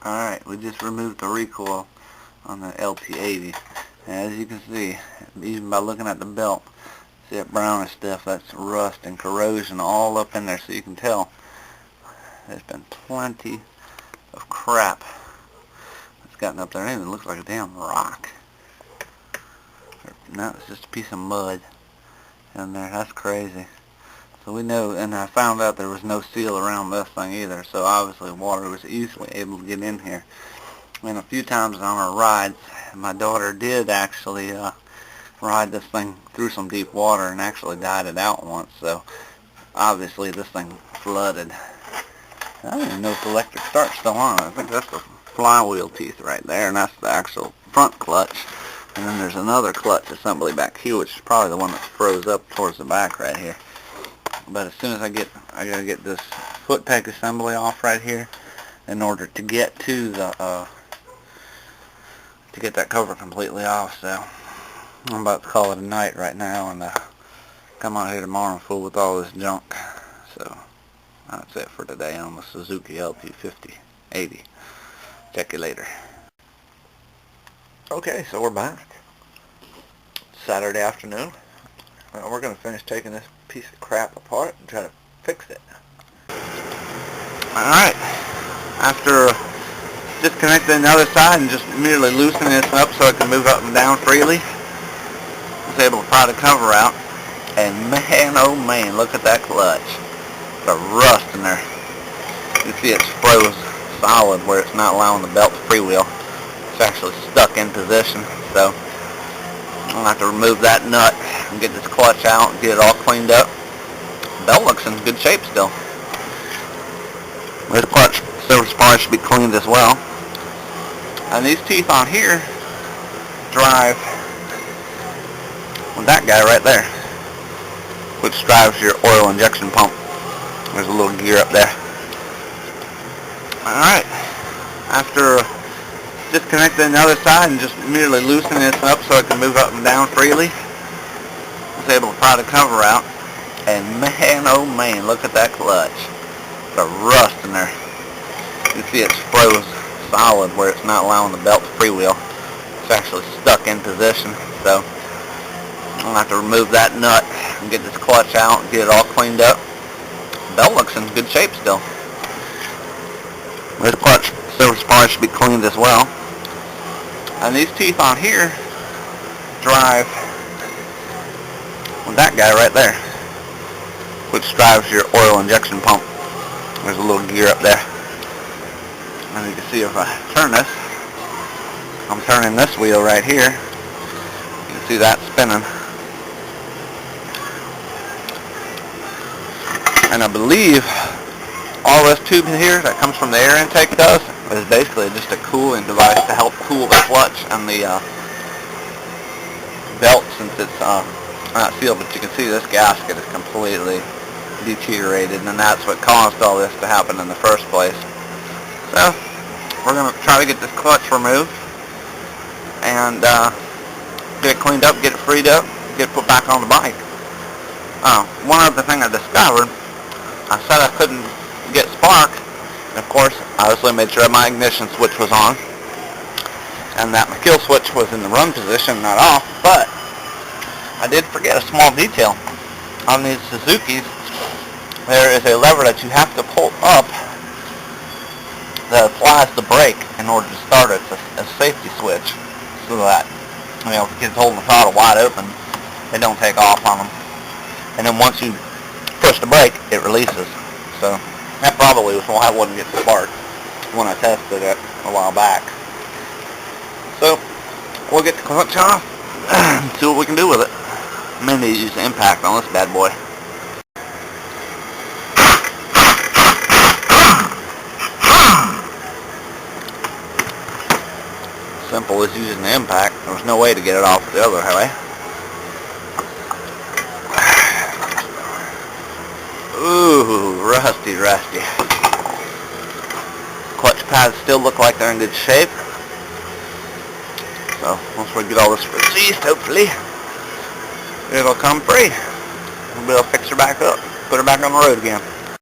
Alright, we just removed the recoil on the LT80. And as you can see, even by looking at the belt, see that brownish stuff, that's rust and corrosion all up in there, so you can tell there's been plenty of crap that's gotten up there. It even looks like a damn rock. No, it's just a piece of mud in there. That's crazy. So we know, and I found out there was no seal around this thing either, so obviously water was easily able to get in here. And a few times on our rides, my daughter did actually ride this thing through some deep water and actually dyed it out once, so obviously this thing flooded. I don't even know if the electric start's still on. I think that's the flywheel teeth right there, and that's the actual front clutch. And then there's another clutch assembly back here, which is probably the one that froze up towards the back right here. But as soon as I gotta get this foot peg assembly off right here in order to get to the to get that cover completely off. So I'm about to call it a night right now and come out here tomorrow and fool with all this junk. So that's it for today on the Suzuki LT80. Check you later. Okay, so we're back. Saturday afternoon. We're going to finish taking this piece of crap apart and try to fix it. Alright, after disconnecting the other side and just merely loosening this up so it can move up and down freely, I was able to pry the cover out, and man oh man, look at that clutch. The rust in there. You see it's froze solid where it's not allowing the belt to freewheel. It's actually stuck in position, so I'll have to remove that nut and get this clutch out and get it all cleaned up. The belt looks in good shape still. This clutch surface part should be cleaned as well. And these teeth on here drive with that guy right there, which drives your oil injection pump. There's a little gear up there. Alright, after disconnecting the other side and just merely loosening this up so it can move up and down freely, I was able to pry the cover out, and man oh man, look at that clutch. The rust in there. You see it's froze solid where it's not allowing the belt to freewheel. It's actually stuck in position, so I'll have to remove that nut and get this clutch out and get it all cleaned up. The belt looks in good shape still. This clutch surface part should be cleaned as well. And these teeth on here drive with that guy right there, which drives your oil injection pump. There's a little gear up there. And you can see if I turn this, I'm turning this wheel right here. You can see that spinning. And I believe all this tube here that comes from the air intake does is basically just a cooling device to help cool the clutch and the belt, since it's not sealed. But you can see this gasket is completely deteriorated, and that's what caused all this to happen in the first place. So we're going to try to get this clutch removed and get it cleaned up, get it freed up, get it put back on the bike. One other thing I discovered, I said I couldn't get spark, and of course I obviously made sure my ignition switch was on and that my kill switch was in the run position, not off. But I did forget a small detail. On these Suzukis, there is a lever that you have to pull up that applies the brake in order to start it. It's a safety switch, so that, you know, if the kid's holding the throttle wide open, they don't take off on them. And then once you push the brake, it releases. So that probably was why I wouldn't get the spark when I tested it a while back. So we'll get the clutch off and see what we can do with it. I'm going to use the impact on this bad boy. Simple as using the impact. There was no way to get it off the other way. Ooh, rusty. Clutch pads still look like they're in good shape. So once we get all this released, hopefully it'll come free. We'll be able to fix her back up, put her back on the road again.